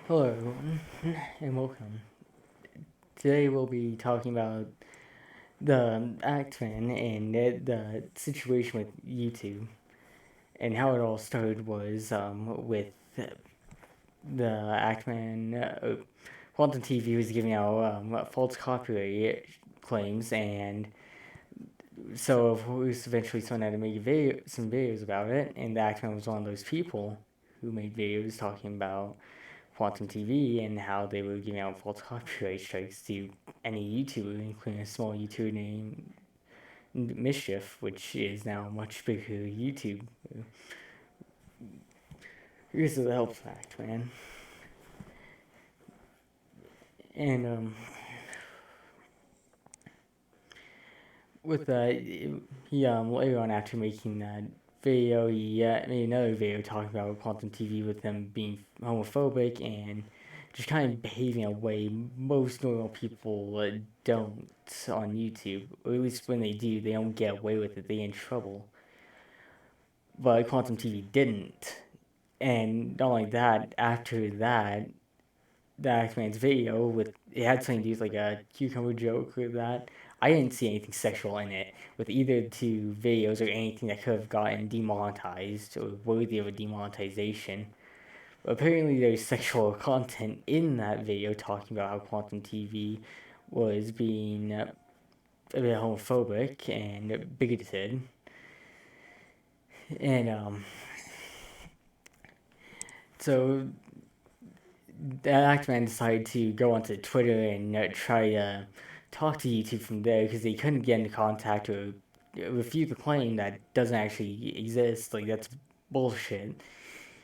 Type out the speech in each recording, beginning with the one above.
Hello, everyone, and welcome. Today we'll be talking about the Axeman and the situation with YouTube. And how it all started was with the Axeman. Quantum TV was giving out false copyright claims, and so eventually someone had to make some videos about it, and the Axeman was one of those people who made videos talking about Quantum TV and how they were giving out false copyright strikes to any YouTuber, including a small YouTuber named Mischief, which is now a much bigger YouTube. Here's the help fact, man. And with he later on after making that video, he made another video talking about Quantum TV with them being homophobic and just kind of behaving a way most normal people don't on YouTube. Or at least when they do, they don't get away with it. They get in trouble. But Quantum TV didn't. And not only that, after that, the Axeman's video with it had something to do with like a cucumber joke or that. I didn't see anything sexual in it with either the two videos or anything that could have gotten demonetized or worthy of a demonetization. But apparently, there's sexual content in that video talking about how Quantum TV was being a bit homophobic and bigoted. And so the Actman decided to go onto Twitter and try to talk to YouTube from there because they couldn't get into contact or refute the claim that doesn't actually exist. Like, that's bullshit.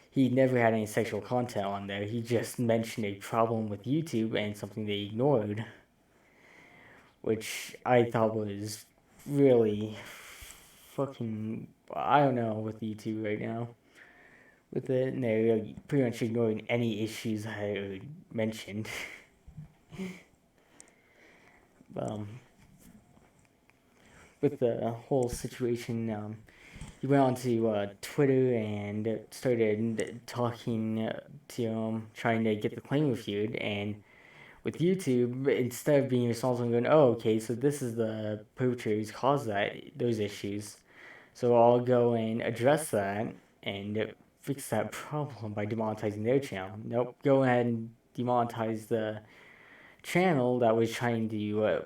He never had any sexual content on there. He just mentioned a problem with YouTube and something they ignored, which I thought was really fucking. I don't know with YouTube right now. With it, and they're pretty much ignoring any issues I mentioned. um, with the whole situation, he went on to Twitter and started talking to trying to get the claim reviewed. And with YouTube, instead of being responsible and going, "Oh, okay, so this is the perpetrators caused those issues, so I'll go and address that and fix that problem by demonetizing their channel." Nope, go ahead and demonetize the channel that was trying to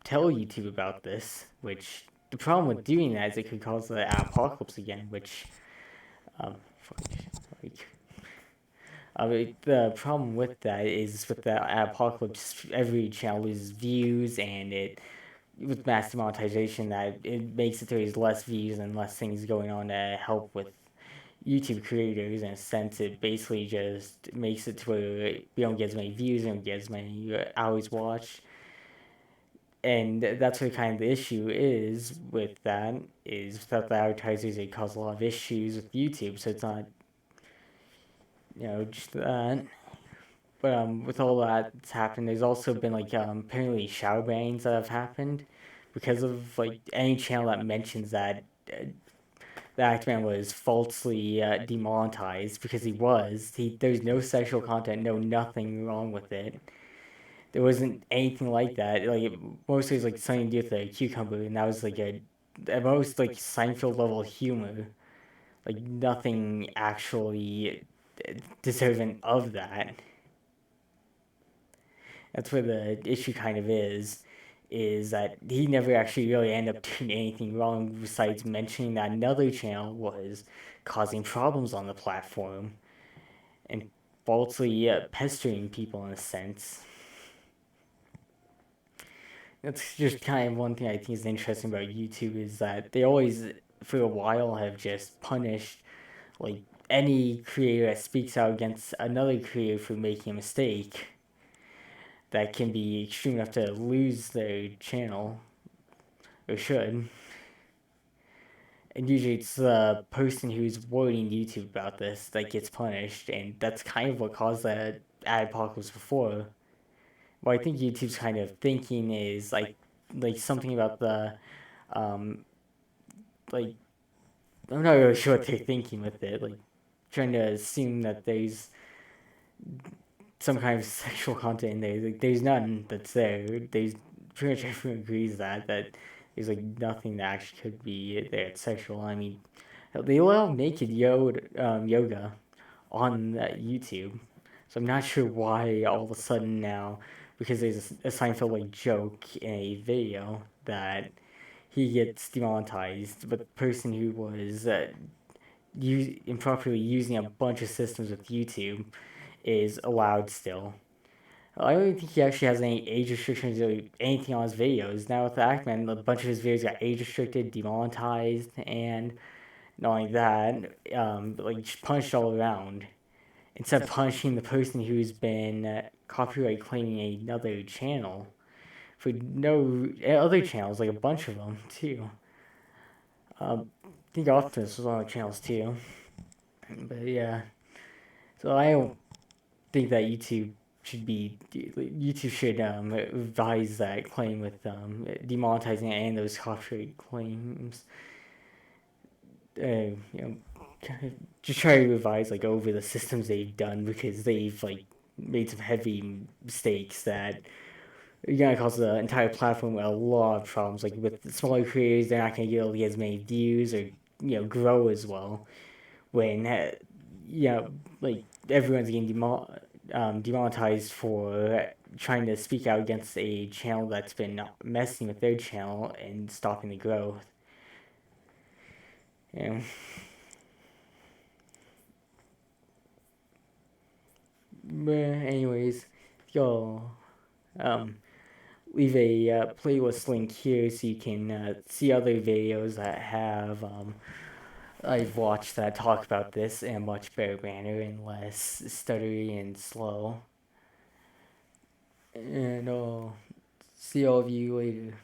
tell YouTube about this. Which the problem with doing that is it could cause the apocalypse again. Which, um, like, the problem with that is with the apocalypse, every channel loses views, and it with mass demonetization that it makes it there's less views and less things going on to help with YouTube creators. In a sense, it basically just makes it to where we don't get as many views, we don't get as many hours watched, and that's what kind of the issue is with that. Is without the advertisers, it causes a lot of issues with YouTube. So it's not just that. But with all that's happened, there's also been like apparently shadow bans that have happened because of like any channel that mentions that the Actman was falsely demonetized because he was. There's no sexual content, no nothing wrong with it. There wasn't anything like that. Like mostly it was like something to do with the cucumber, and that was like at most like Seinfeld level humor. Like nothing actually deserving of that. That's where the issue kind of is that he never actually really ended up doing anything wrong besides mentioning that another channel was causing problems on the platform and falsely pestering people in a sense. That's just kind of one thing I think is interesting about YouTube is that they always, for a while, have just punished like any creator that speaks out against another creator for making a mistake that can be extreme enough to lose their channel or should. And usually it's the person who's warning YouTube about this that gets punished, and that's kind of what caused the ad apocalypse before. What I think YouTube's kind of thinking is like something about the um like I'm not really sure what they're thinking with it. Like trying to assume that there's some kind of sexual content in there. Like, there's none that's there. There's pretty much everyone agrees that there's like nothing that actually could be there. It's sexual. I mean, they allow naked yoga on YouTube, so I'm not sure why all of a sudden now, because there's a Seinfeld like joke in a video that he gets demonetized, but the person who was improperly using a bunch of systems with YouTube is allowed still. I don't think he actually has any age restrictions or anything on his videos. Now with the Ackman, a bunch of his videos got age restricted, demonetized, and not only that, like just punished all around. Instead of punishing the person who's been copyright claiming another channel for no other channels, like a bunch of them too. I think Optimus was on the channels too, but yeah. So I don't think that YouTube should revise that claim with demonetizing and those copyright claims. You know, just try to revise like over the systems they've done because they've like made some heavy mistakes that are gonna cause the entire platform a lot of problems. Like with the smaller creators, they're not gonna get as many views or grow as well when like everyone's getting demonetized for trying to speak out against a channel that's been messing with their channel and stopping the growth. Yeah. But anyways, y'all um, leave a playlist link here so you can see other videos that have I've watched that talk about this in a much better manner and less stuttery and slow. And I'll see all of you later.